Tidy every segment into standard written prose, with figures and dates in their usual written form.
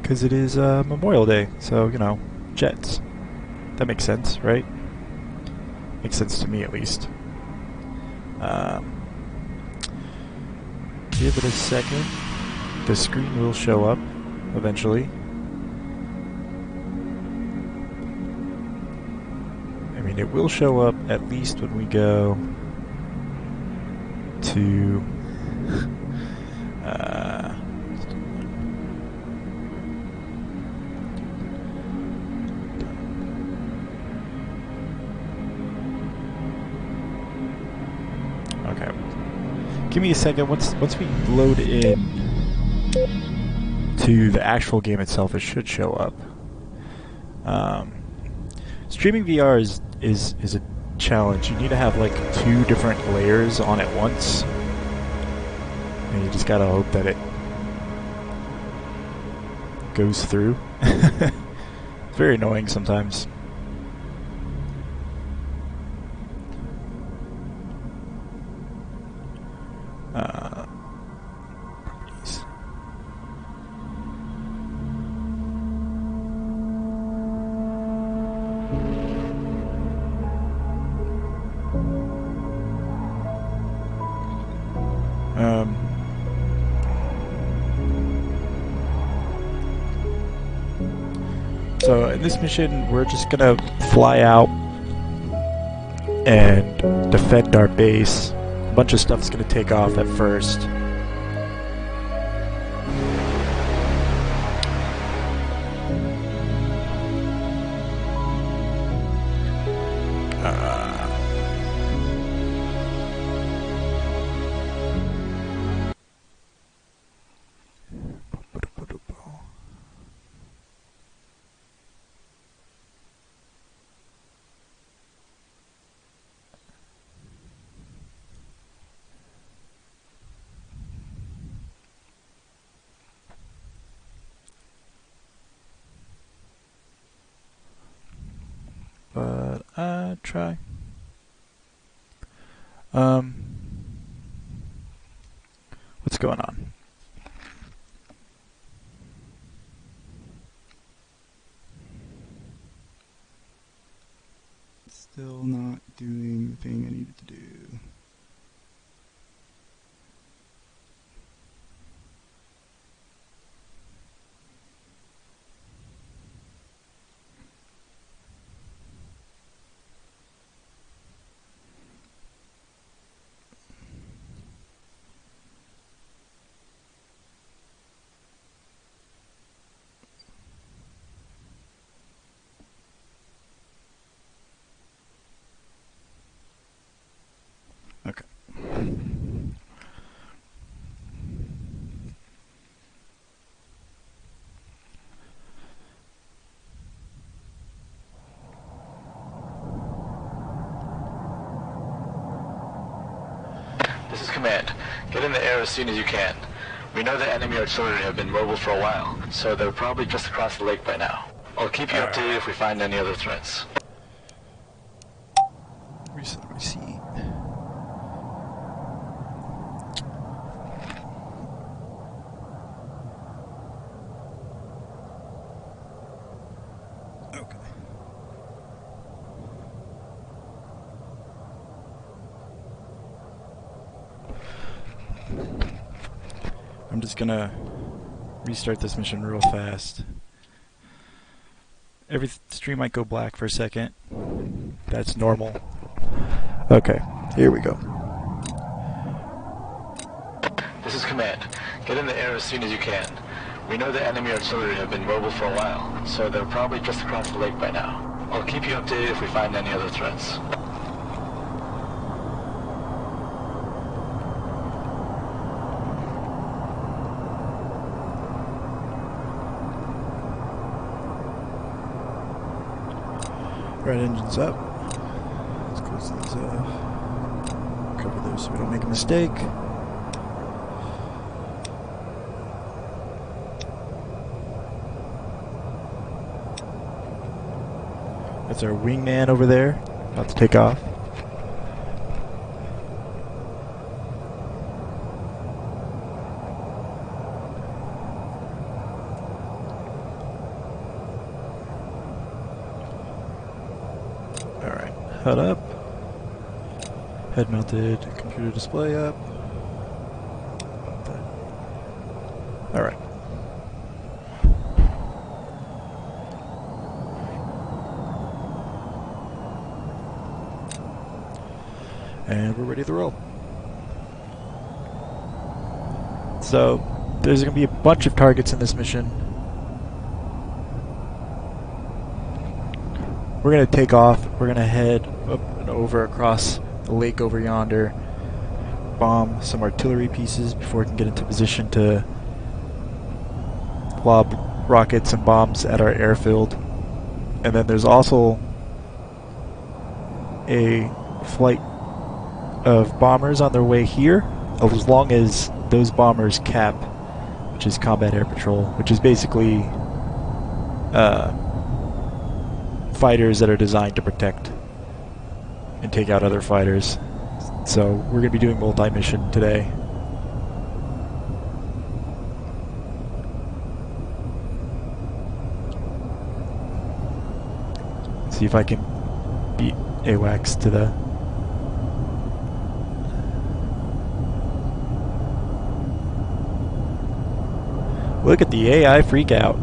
Because it is Memorial Day, so, you know, jets. That makes sense, right? Makes sense to me, at least. Give it a second. The screen will show up eventually. I mean, it will show up at least when we go to okay. Give me a second. Once we load in to the actual game itself, it should show up. Streaming VR is a challenge. You need to have like 2 different layers on at once, and you just gotta hope that it goes through. It's very annoying sometimes. Properties. So in this mission, we're just gonna fly out and defend our base. A bunch of stuff's gonna take off at first. But try. What's going on? Still not doing the thing I needed to do. Okay. This is Command. Get in the air as soon as you can. We know that enemy artillery have been mobile for a while, so they're probably just across the lake by now. I'll keep you updated if we find any other threats. Reset receipt. Okay. I'm just gonna restart this mission real fast. Every stream might go black for a second. That's normal. Okay, here we go. This is Command. Get in the air as soon as you can. We know that enemy artillery have been mobile for a while, so they're probably just across the lake by now. I'll keep you updated if we find any other threats. Right engine's up. Let's close these off. Cover those so we don't make a mistake. That's our wingman over there, about to take off. HUD up. Head-mounted computer display up. Alright. And we're ready to roll. So, there's going to be a bunch of targets in this mission. We're going to take off. We're going to head up and over across the lake over yonder. Bomb some artillery pieces before we can get into position to lob rockets and bombs at our airfield. And then there's also a flight of bombers on their way here, as long as those bombers cap, which is combat air patrol, which is basically fighters that are designed to protect and take out other fighters. So we're going to be doing multi-mission today. See if I can beat AWACS to the... Look at the AI freak out.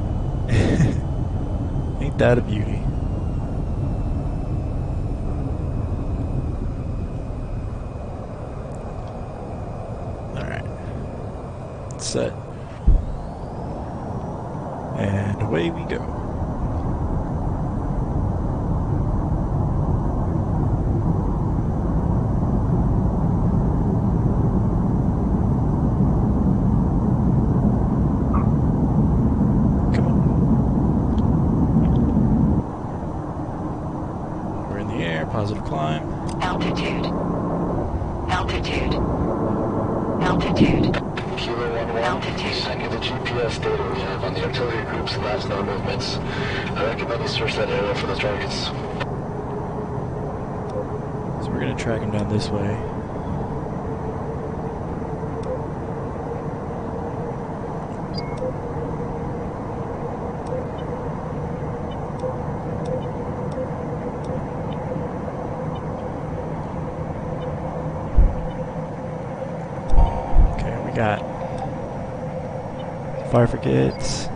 Ain't that a beauty? Alright. Set. And away we go. Positive climb. Altitude. Altitude. Altitude. Kilo 1-1, Altitude. send you the GPS data we have on the artillery group's last known movements. I recommend you search that area for the targets. So we're going to track him down this way. Got fire frigates,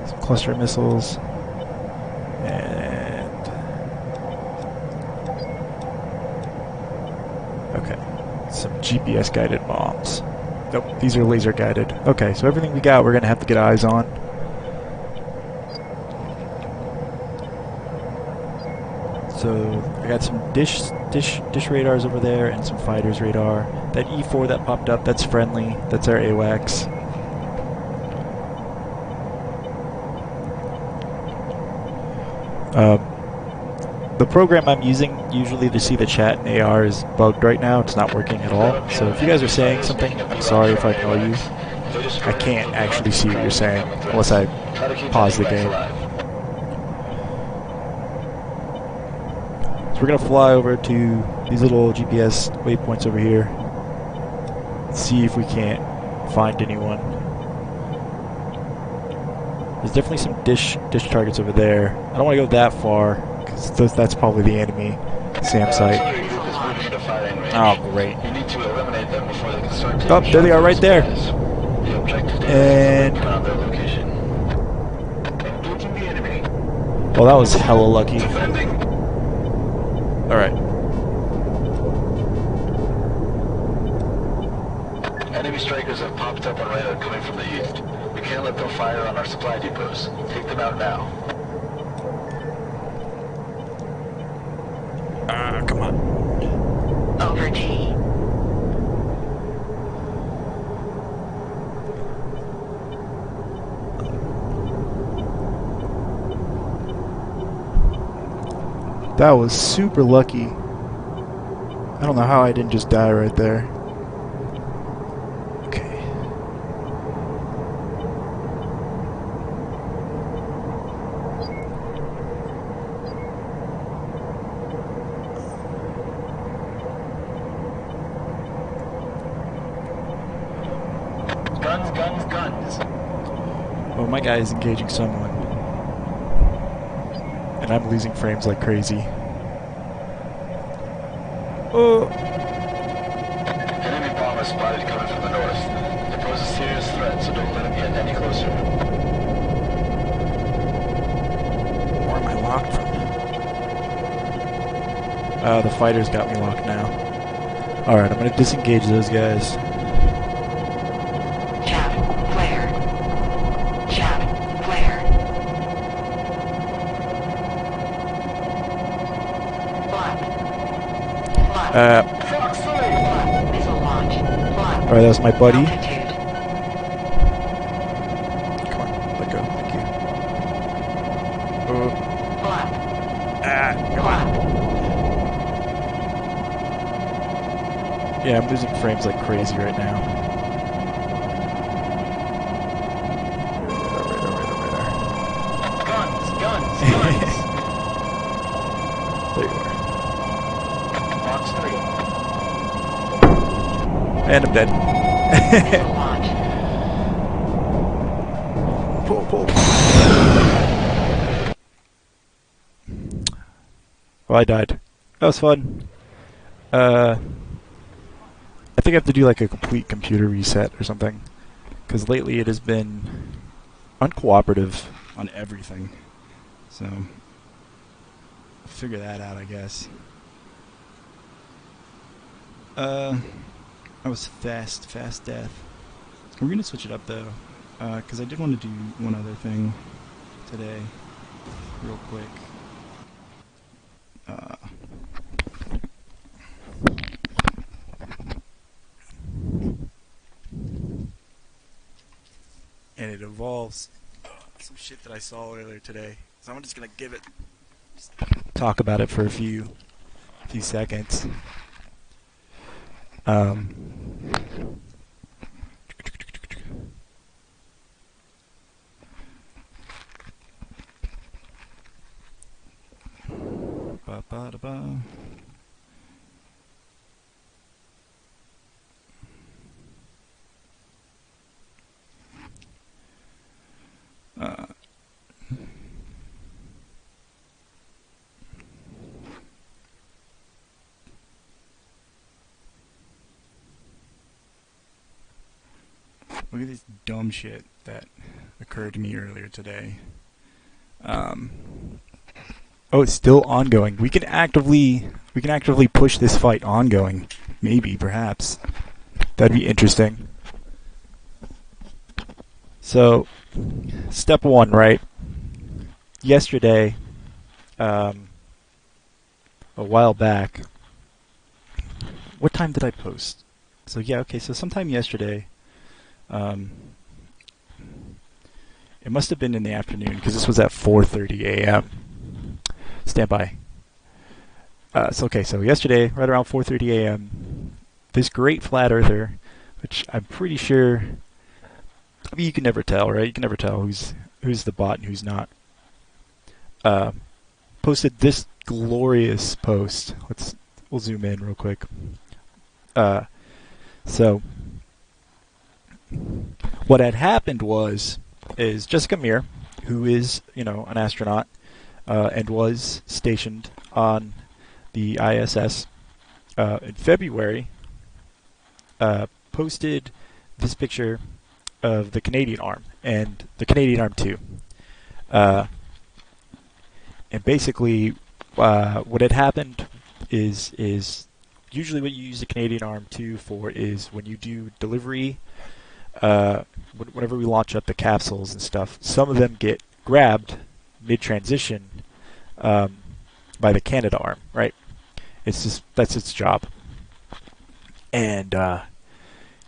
some cluster missiles, and okay, some GPS guided bombs. Nope, these are laser guided. Okay, so everything we got we're gonna have to get eyes on. So I got some dish radars over there and some fighters radar. That E4 that popped up, that's friendly. That's our AWACS. The program I'm using usually to see the chat in AR is bugged right now. It's not working at all. So if you guys are saying something, I'm sorry if I ignore you. I can't actually see what you're saying unless I pause the game. We're going to fly over to these little GPS waypoints over here. See if we can't find anyone. There's definitely some dish targets over there. I don't want to go that far, because that's probably the enemy SAM site. Oh, great. Oh, there they are right there. And... well, that was hella lucky. Alright. Enemy strikers have popped up on radar coming from the east. We can't let them fire on our supply depots. Take them out now. Come on. Over T. That was super lucky. I don't know how I didn't just die right there. Okay. Guns, guns, guns. Oh, my guy is engaging someone. And I'm losing frames like crazy. Oh. Enemy bomber spotted coming from the north. They pose a serious threat, so don't let them get any closer. Where am I locked from? The fighters got me locked now. Alright, I'm gonna disengage those guys. Chaff flare. Chaff flare. Blood. Blood. Blood. Missile launch. Blood. Alright, that was my buddy. Altitude. Come on, let go. Thank you. Oh. Blood. Come on. Yeah, I'm losing frames like crazy right now. Guns! There you Launch 3. are. And I'm dead. Missile launch. Pull, pull. Well, I died. That was fun. I think I have to do like a complete computer reset or something. Because lately it has been uncooperative on everything. So, figure that out, I guess. That was fast death. We're gonna switch it up though. Because I did want to do one other thing today, real quick. And it involves some shit that I saw earlier today. So I'm just gonna talk about it for a few seconds. Ba-ba-da-ba. Look at this dumb shit that occurred to me earlier today. Oh, it's still ongoing. We can actively push this fight ongoing. Maybe, perhaps. That'd be interesting. So, step one, right? Yesterday, a while back. What time did I post? So yeah, okay. So sometime yesterday. It must have been in the afternoon because this was at 4:30 a.m. Stand by. So yesterday, right around 4:30 a.m., this great flat earther, which I'm pretty sure, I mean, you can never tell, right? You can never tell who's the bot and who's not. Posted this glorious post. We'll zoom in real quick. So what had happened is Jessica Meir, who is, an astronaut, and was stationed on the ISS in February, posted this picture of the Canadian arm and the Canadian arm 2. And basically, what had happened is usually what you use the Canadian arm 2 for is when you do delivery. Whenever we launch up the capsules and stuff, some of them get grabbed mid-transition by the Canadarm, right? That's its job. And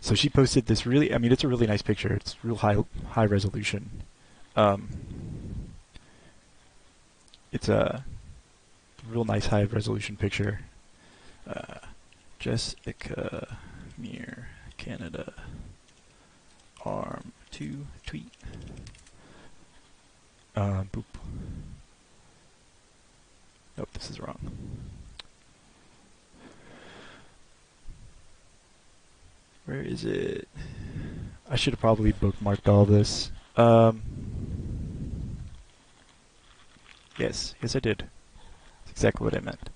so she posted this it's a really nice picture. It's real high resolution. It's a real nice high resolution picture. Jessica Meir, Canada. Arm 2 tweet. Boop. Nope, this is wrong. Where is it? I should have probably bookmarked all this. Yes I did. That's exactly what I meant.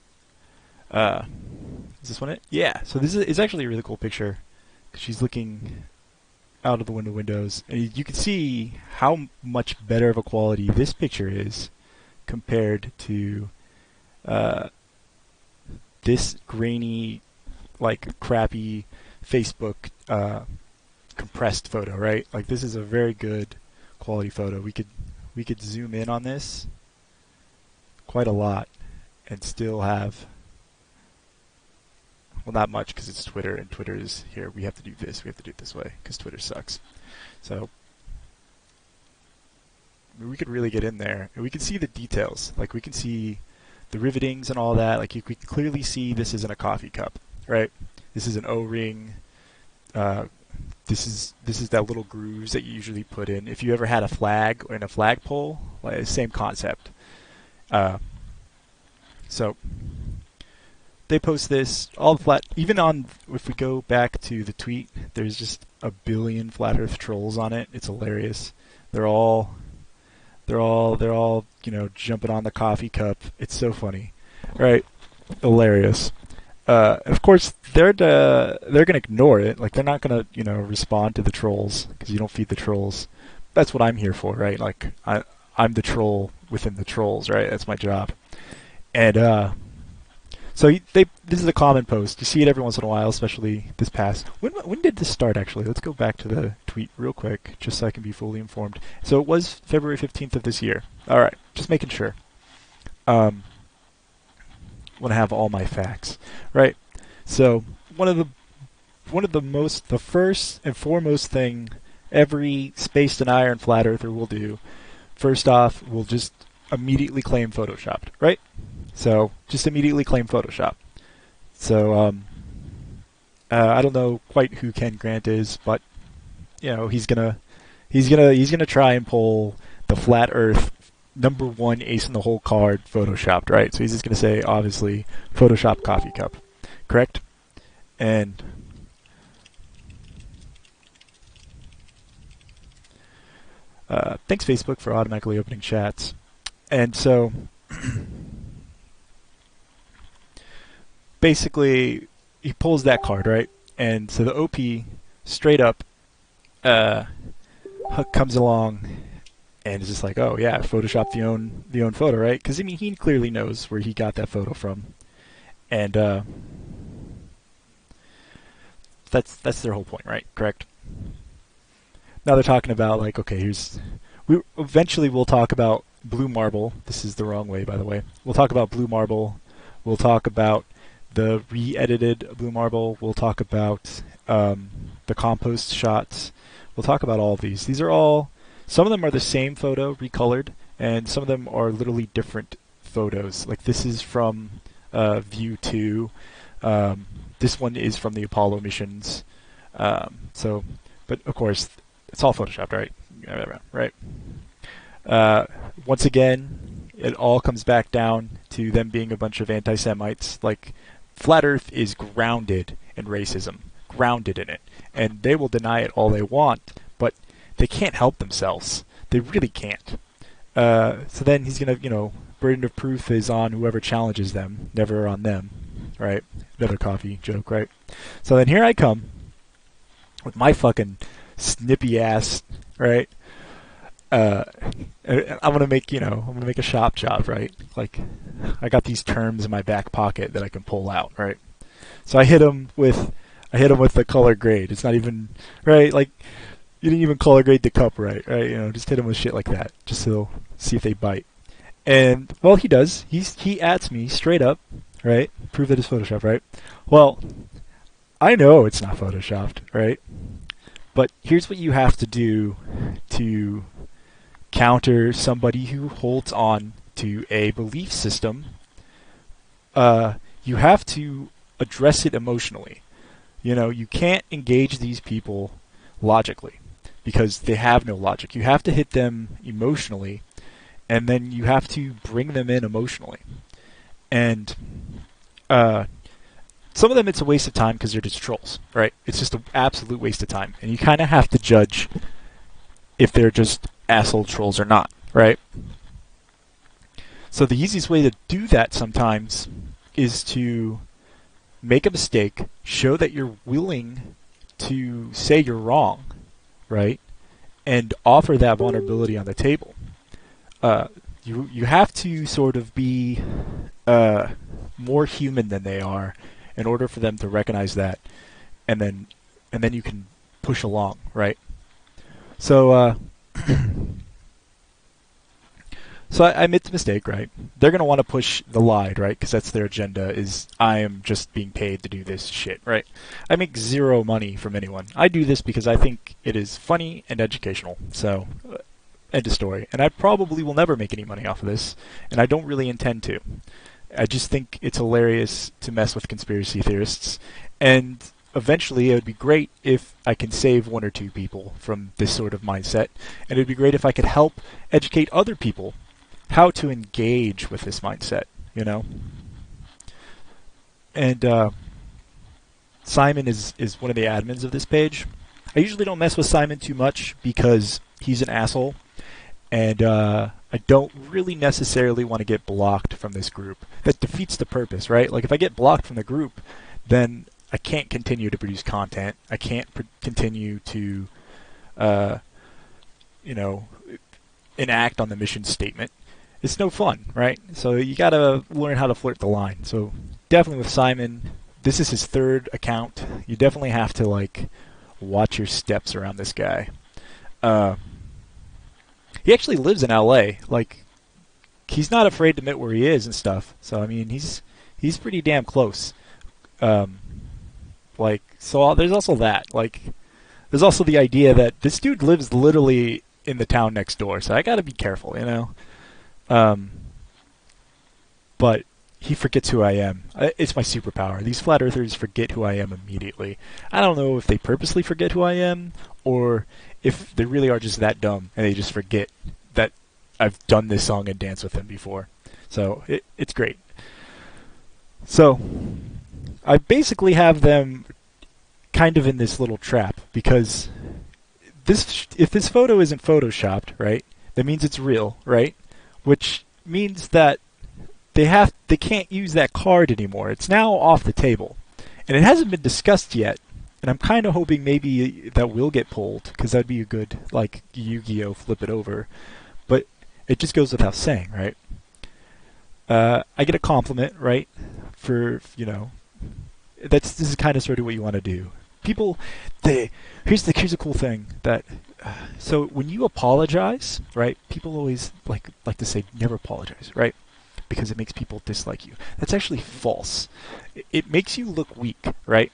Is this one it? Yeah. So this is it's actually a really cool picture. She's looking out of the windows, and you can see how much better of a quality this picture is compared to this grainy, like crappy Facebook compressed photo, right? Like this is a very good quality photo. We could zoom in on this quite a lot and still have, well, not much because it's Twitter, and Twitter is here. We have to do this. We have to do it this way because Twitter sucks. So we could really get in there, and we can see the details. Like we can see the rivetings and all that. Like you can clearly see this isn't a coffee cup, right? This is an O-ring. This is that little grooves that you usually put in. If you ever had a flag or in a flagpole, like same concept. So they post this all the flat. Even on, if we go back to the tweet, there's just a billion flat Earth trolls on it. It's hilarious. They're all jumping on the coffee cup. It's so funny, right? Hilarious. Of course, they're gonna ignore it. Like they're not gonna respond to the trolls because you don't feed the trolls. That's what I'm here for, right? Like I'm the troll within the trolls, right? That's my job. And so this is a common post. You see it every once in a while, especially this past. When did this start actually? Let's go back to the tweet real quick, just so I can be fully informed. So it was February 15th of this year. All right, just making sure. Want to have all my facts, right? So the first and foremost thing every space denier and flat earther will do, first off, will just immediately claim Photoshopped, right? So just immediately claim Photoshop. So I don't know quite who Ken Grant is, but he's gonna try and pull the flat Earth #1 ace in the hole card Photoshopped, right? So he's just gonna say obviously Photoshop coffee cup, correct? And thanks Facebook for automatically opening chats. And so basically he pulls that card, right? And so the OP straight up comes along and is just like, oh yeah, Photoshop the own photo, right? Because I mean he clearly knows where he got that photo from, and that's their whole point, right? Correct. Now they're talking about like, okay, eventually we'll talk about Blue Marble. This is the wrong way, by the way. We'll talk about Blue Marble. We'll talk about the re-edited Blue Marble. We'll talk about the compost shots. We'll talk about all of these. These are all, some of them are the same photo, recolored, and some of them are literally different photos. Like this is from View 2. This one is from the Apollo missions. But of course, it's all photoshopped, right? Right. Once again, it all comes back down to them being a bunch of anti-Semites. Like, Flat Earth is grounded in racism, grounded in it, and they will deny it all they want, but they can't help themselves. They really can't. So then he's gonna, burden of proof is on whoever challenges them, never on them, right? Another coffee joke, right? So then here I come with my fucking snippy ass, right? I'm gonna make a shop job, right? Like, I got these terms in my back pocket that I can pull out, right? So I hit him with the color grade. It's not even right. Like, you didn't even color grade the cup right? Just hit him with shit like that, just so see if they bite. And well, he does. He ats me straight up, right? Prove that it's Photoshopped, right? Well, I know it's not Photoshopped, right? But here's what you have to do to counter somebody who holds on to a belief system. You have to address it emotionally. You can't engage these people logically because they have no logic. You have to hit them emotionally, and then you have to bring them in emotionally. And some of them it's a waste of time because they're just trolls, right? It's just an absolute waste of time. And you kind of have to judge if they're just asshole trolls or not, right? So the easiest way to do that sometimes is to make a mistake, show that you're willing to say you're wrong, right? And offer that vulnerability on the table. You have to sort of be more human than they are in order for them to recognize that, and then you can push along, right? So so I made the mistake, right? They're going to want to push the lie, right? Because that's their agenda, is I am just being paid to do this shit, right? I make zero money from anyone. I do this because I think it is funny and educational. So, end of story. And I probably will never make any money off of this, and I don't really intend to. I just think it's hilarious to mess with conspiracy theorists, and eventually it would be great if I can save one or two people from this sort of mindset, and it would be great if I could help educate other people how to engage with this mindset, you know? And Simon is one of the admins of this page. I usually don't mess with Simon too much because he's an asshole, and I don't really necessarily want to get blocked from this group. That defeats the purpose, right? Like, if I get blocked from the group, then I can't continue to produce content. I can't continue to, enact on the mission statement. It's no fun, right? So you gotta learn how to flirt the line. So definitely with Simon, this is his third account. You definitely have to, like, watch your steps around this guy. He actually lives in LA. Like, he's not afraid to admit where he is and stuff. So, I mean, he's pretty damn close. So there's also that. Like, there's also the idea that this dude lives literally in the town next door. So I gotta be careful, you know? But he forgets who I am. It's my superpower. These flat earthers forget who I am immediately. I don't know if they purposely forget who I am, or if they really are just that dumb and they just forget that I've done this song and dance with them before. So it's great. So I basically have them kind of in this little trap, because if this photo isn't photoshopped, right, that means it's real, right? Which means that they can't use that card anymore. It's now off the table. And it hasn't been discussed yet. And I'm kind of hoping maybe that will get pulled, because that'd be a good, like, Yu-Gi-Oh! Flip it over. But it just goes without saying, right? I get a compliment, right? For, you know, this is kind of sort of what you want to do. People, here's a cool thing that, so when you apologize, right? People always like to say never apologize, right? Because it makes people dislike you. That's actually false. It makes you look weak, right?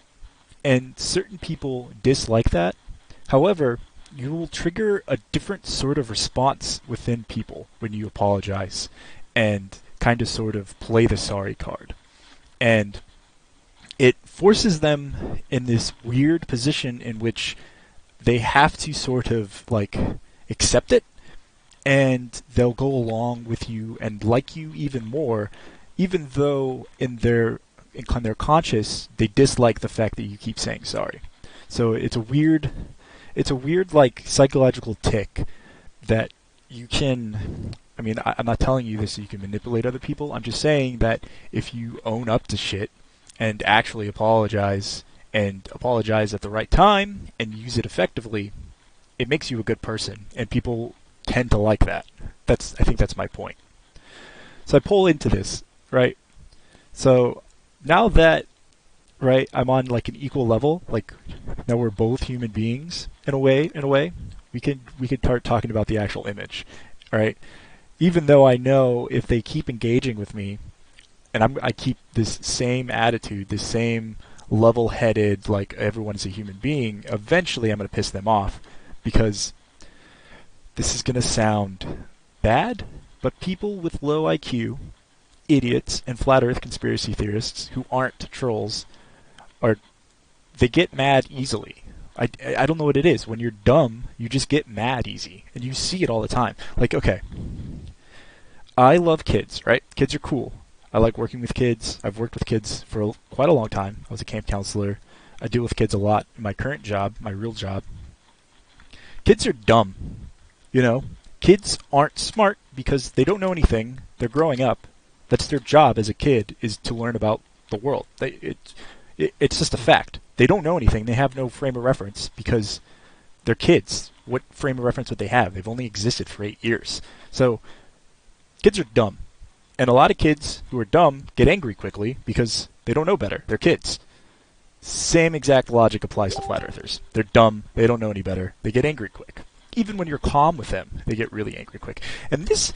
And certain people dislike that. However, you will trigger a different sort of response within people when you apologize and kind of sort of play the sorry card. And it forces them in this weird position in which they have to sort of, like, accept it, and they'll go along with you and like you even more, even though in their conscious they dislike the fact that you keep saying sorry. So it's a weird like psychological tick that you can. I mean, I'm not telling you this so you can manipulate other people. I'm just saying that if you own up to shit and actually apologize, and apologize at the right time and use it effectively, it makes you a good person, and people tend to like that. I think that's my point. So I pull into this, right? So now that, right, I'm on like an equal level, like now we're both human beings in a way, we could start talking about the actual image, right? Even though I know if they keep engaging with me, and I keep this same attitude, this same level-headed, like everyone's a human being, eventually I'm going to piss them off, because this is going to sound bad, but people with low IQ, idiots, and flat earth conspiracy theorists who aren't trolls, they get mad easily. I don't know what it is. When you're dumb, you just get mad easy, and you see it all the time. Like, okay, I love kids, right? Kids are cool. I like working with kids. I've worked with kids for quite a long time. I was a camp counselor. I deal with kids a lot in my current job, my real job. Kids are dumb. You know, kids aren't smart because they don't know anything. They're growing up. That's their job as a kid, is to learn about the world. It's just a fact. They don't know anything. They have no frame of reference because they're kids. What frame of reference would they have? They've only existed for 8 years. So kids are dumb. And a lot of kids who are dumb get angry quickly because they don't know better. They're kids. Same exact logic applies to flat earthers. They're dumb. They don't know any better. They get angry quick. Even when you're calm with them, they get really angry quick. And this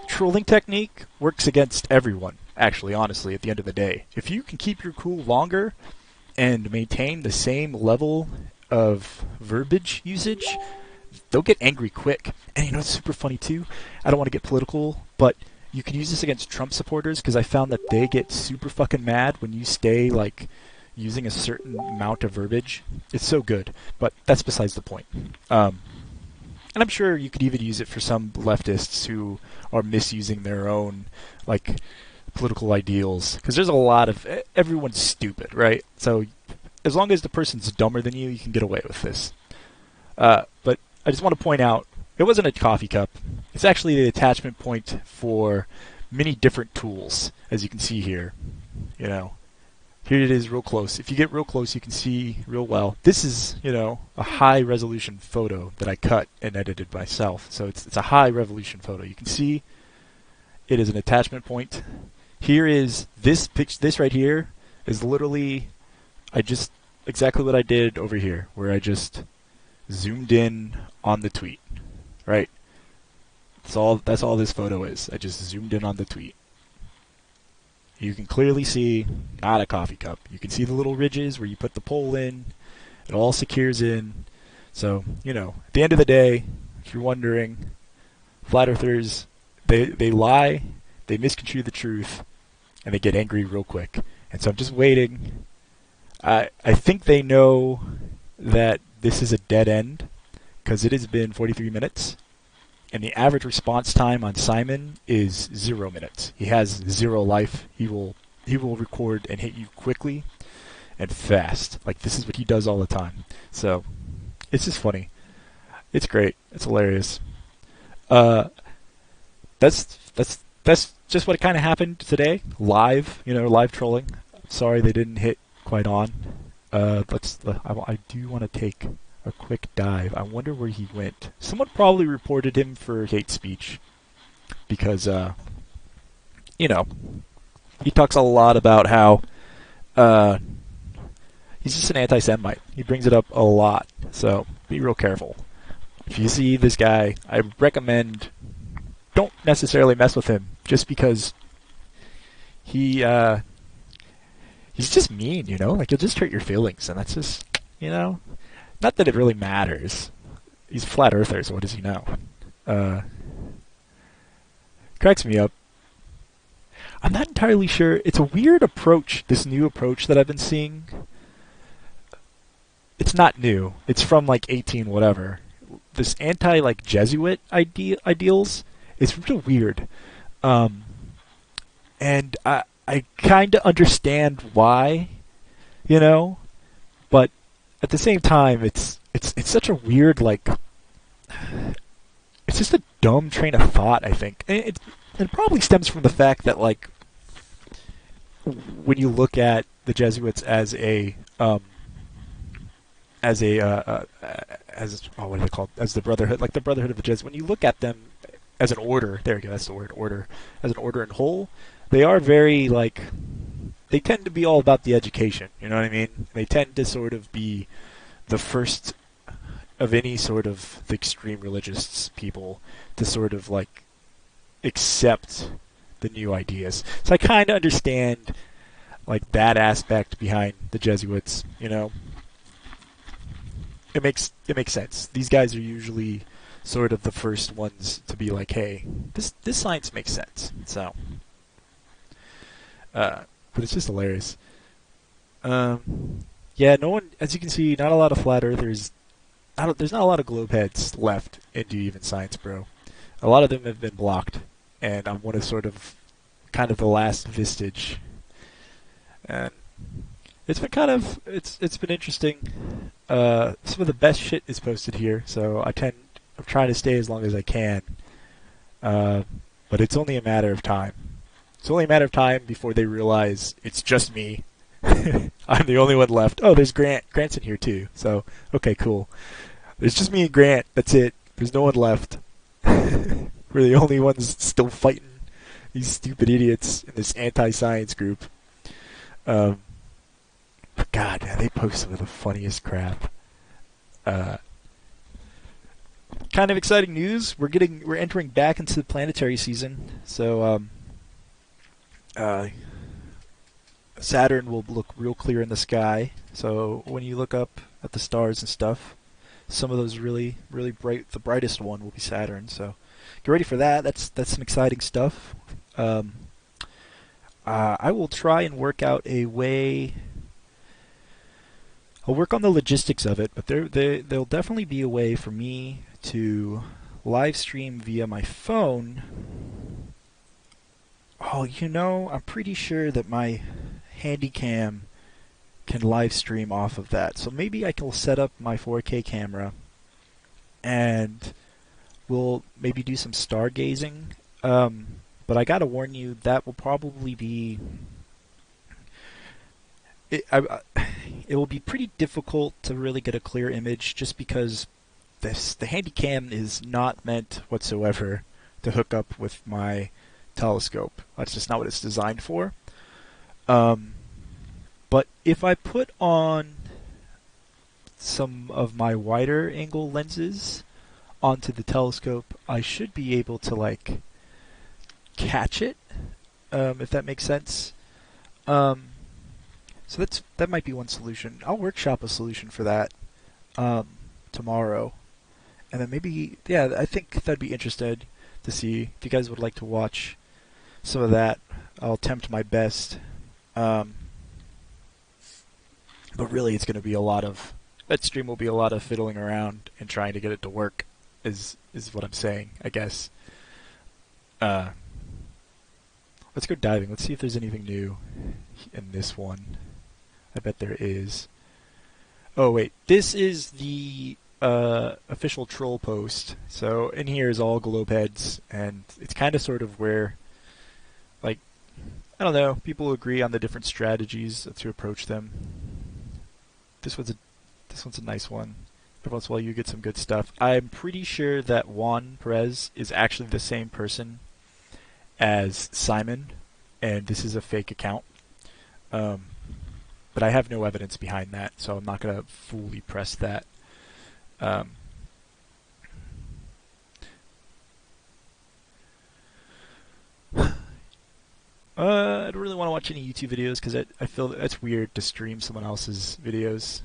trolling technique works against everyone, actually, honestly, at the end of the day. If you can keep your cool longer and maintain the same level of verbiage usage, they'll get angry quick. And you know what's super funny too? I don't want to get political, but you can use this against Trump supporters because I found that they get super fucking mad when you stay like using a certain amount of verbiage. It's so good, but that's besides the point. And I'm sure you could even use it for some leftists who are misusing their own like political ideals, because there's a lot of everyone's stupid, right? So as long as the person's dumber than you can get away with this. But I just want to point out, it wasn't a coffee cup. It's actually the attachment point for many different tools, as you can see here. You know, here it is real close. If you get real close, you can see real well. This is, you know, a high resolution photo that I cut and edited myself. So it's a high resolution photo. You can see it is an attachment point. Here is this picture. This right here is literally exactly what I did over here, where I just zoomed in on the tweet, right? That's all this photo is. I just zoomed in on the tweet. You can clearly see, not a coffee cup. You can see the little ridges where you put the pole in. It all secures in. So, you know, at the end of the day, if you're wondering, flat earthers, they lie, they misconstrue the truth, and they get angry real quick. And so I'm just waiting. I think they know that this is a dead end, because it has been 43 minutes, and the average response time on Simon is 0 minutes. He has 0 life. He will record and hit you quickly and fast. Like, this is what he does all the time. So it's just funny. It's great. It's hilarious. That's just what kind of happened today. Live, live trolling. Sorry they didn't hit quite on. I do want to take a quick dive. I wonder where he went. Someone probably reported him for hate speech because, he talks a lot about how he's just an anti-Semite. He brings it up a lot, so be real careful. If you see this guy, I recommend don't necessarily mess with him just because he's just mean, like he'll just hurt your feelings, and that's just, not that it really matters. He's a flat earther, so what does he know? Cracks me up. I'm not entirely sure. It's a weird approach, this new approach that I've been seeing. It's not new. It's from like 18 whatever. This Jesuit ideals. It's real weird. And I kind of understand why, but at the same time, it's such a weird, it's just a dumb train of thought, I think. And it probably stems from the fact that, when you look at the Jesuits as what are they called? As the Brotherhood, like the Brotherhood of the Jesuits. When you look at them as an order, there you go, that's the word, order. As an order in whole, they are very, they tend to be all about the education, you know what I mean? They tend to sort of be the first of any sort of the extreme religious people to sort of, accept the new ideas. So I kind of understand, that aspect behind the Jesuits, It makes sense. These guys are usually sort of the first ones to be like, hey, this science makes sense. So, but it's just hilarious. Yeah, no one, as you can see, not a lot of flat earthers. There's not a lot of globe heads left in Do You Even Science, bro. A lot of them have been blocked, and I'm one of kind of the last vestige. And it's been it's been interesting. Some of the best shit is posted here, so I'm trying to stay as long as I can. But it's only a matter of time. It's only a matter of time before they realize it's just me. I'm the only one left. Oh, there's Grant. Grant's in here too. So, okay, cool. There's just me and Grant. That's it. There's no one left. We're the only ones still fighting these stupid idiots in this anti-science group. But God, man, they post some of the funniest crap. Kind of exciting news. We're entering back into the planetary season. So, Saturn will look real clear in the sky. So when you look up at the stars and stuff, some of those really, really bright. The brightest one will be Saturn. So get ready for that. That's some exciting stuff. I will try and work out a way. I'll work on the logistics of it, but there'll definitely be a way for me to live stream via my phone. Oh, I'm pretty sure that my Handycam can live stream off of that. So maybe I can set up my 4K camera and we'll maybe do some stargazing. But I gotta warn you, that will probably be... It will be pretty difficult to really get a clear image just because the Handycam is not meant whatsoever to hook up with my telescope. That's just not what it's designed for. But if I put on some of my wider angle lenses onto the telescope, I should be able to catch it, if that makes sense. So that might be one solution. I'll workshop a solution for that tomorrow, and then maybe I think that'd be interested to see if you guys would like to watch some of that. I'll attempt my best, but really it's going to be that stream will be a lot of fiddling around and trying to get it to work. Is what I'm saying, I guess. Let's go diving. Let's see if there's anything new in this one. I bet there is. Oh wait, this is the official troll post. So in here is all globe heads, and it's kind of sort of where, I don't know, people agree on the different strategies to approach them. This one's a nice one. Every once in a while you get some good stuff. I'm pretty sure that Juan Perez is actually the same person as Simon, and this is a fake account. But I have no evidence behind that, so I'm not going to fully press that. I don't really want to watch any YouTube videos because I feel that it's weird to stream someone else's videos.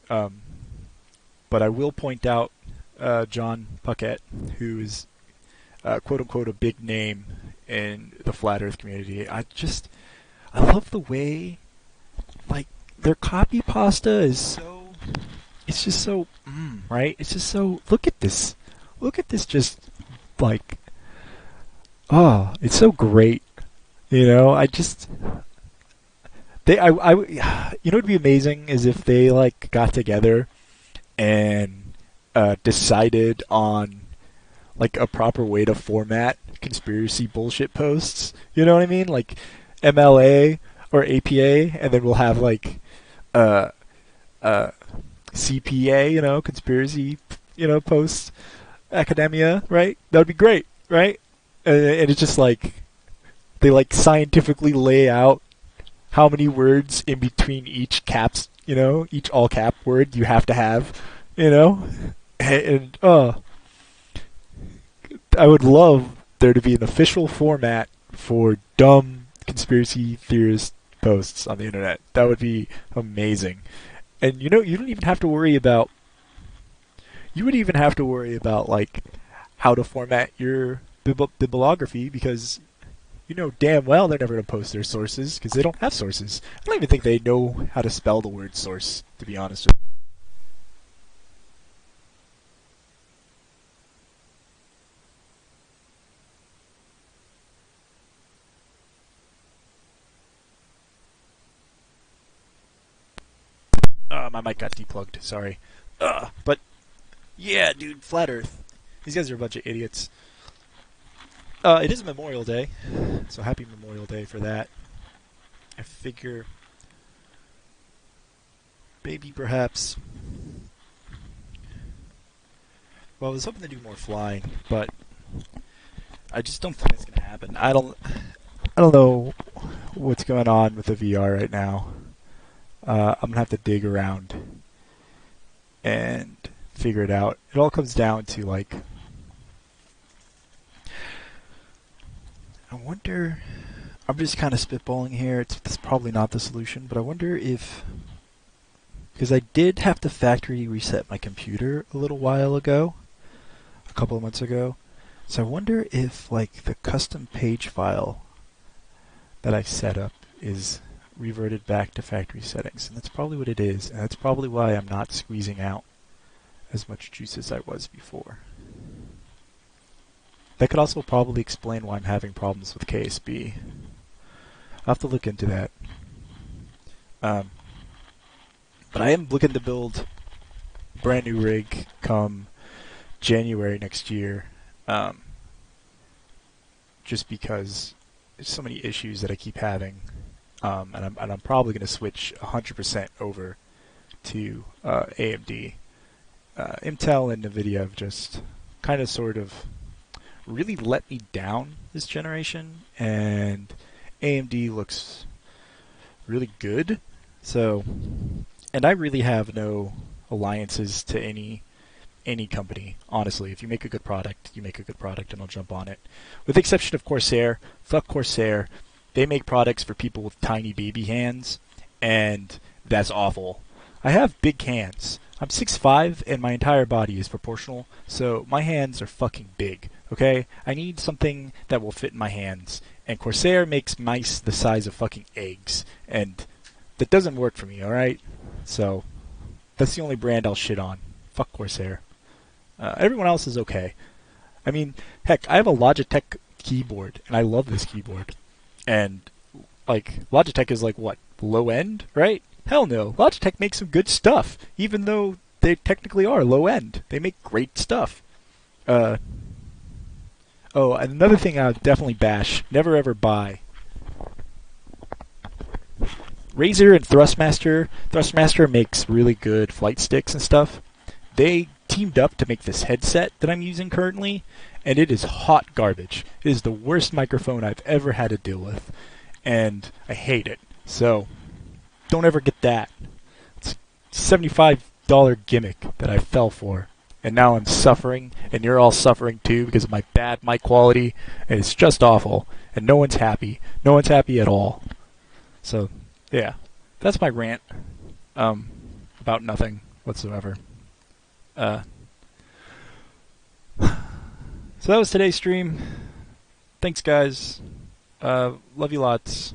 But I will point out John Puckett, who is quote-unquote a big name in the Flat Earth community. I love the way, their copy pasta is so... It's just so... right? It's just so... Look at this just, oh, it's so great. I just... it'd be amazing is if they, got together and decided on, a proper way to format conspiracy bullshit posts. You know what I mean? MLA or APA, and then we'll have, CPA, conspiracy, posts, academia, right? That would be great, right? And it's just they scientifically lay out how many words in between each caps, each all cap word you have to have, and I would love there to be an official format for dumb conspiracy theorist posts on the internet. That would be amazing. And you don't even have to worry about... You would even have to worry about, how to format your bibliography, because you know damn well they're never going to post their sources, because they don't have sources. I don't even think they know how to spell the word source, to be honest with you. My mic got deplugged, sorry. But, yeah, dude, Flat Earth. These guys are a bunch of idiots. It is Memorial Day, so happy Memorial Day for that. I figure maybe perhaps. Well, I was hoping to do more flying, but I just don't think it's gonna happen. I don't know what's going on with the VR right now. I'm gonna have to dig around and figure it out. It all comes down to like, I wonder. I'm just kind of spitballing here. It's probably not the solution, but I wonder if, because I did have to factory reset my computer a little while ago, a couple of months ago. So I wonder if like the custom page file that I set up is reverted back to factory settings, and that's probably what it is, and that's probably why I'm not squeezing out as much juice as I was before. That could also probably explain why I'm having problems with KSB. I'll have to look into that. But I am looking to build a brand new rig come January next year. Just because there's so many issues that I keep having. And I'm probably going to switch 100% over to AMD. Intel and NVIDIA have just kind of sort of really let me down this generation, and AMD looks really good. So, and I really have no alliances to any company, honestly. If you make a good product, you make a good product, and I'll jump on it. With the exception of Corsair. Fuck Corsair. They make products for people with tiny baby hands, and that's awful. I have big hands. I'm 6'5", and my entire body is proportional, so my hands are fucking big, okay? I need something that will fit in my hands, and Corsair makes mice the size of fucking eggs, and that doesn't work for me, alright? So, that's the only brand I'll shit on. Fuck Corsair. Everyone else is okay. I mean, heck, I have a Logitech keyboard, and I love this keyboard. And, like, Logitech is like, what, low end, right? Hell no. Logitech makes some good stuff, even though they technically are low end. They make great stuff. Oh, another thing I'll definitely bash, never ever buy. Razer and Thrustmaster. Thrustmaster makes really good flight sticks and stuff. They teamed up to make this headset that I'm using currently, and it is hot garbage. It is the worst microphone I've ever had to deal with, and I hate it. So, don't ever get that. It's a $75 gimmick that I fell for, and now I'm suffering, and you're all suffering too because of my bad mic quality, and it's just awful, and no one's happy. No one's happy at all. So, yeah, that's my rant about nothing whatsoever. So that was today's stream. Thanks, guys. Love you lots.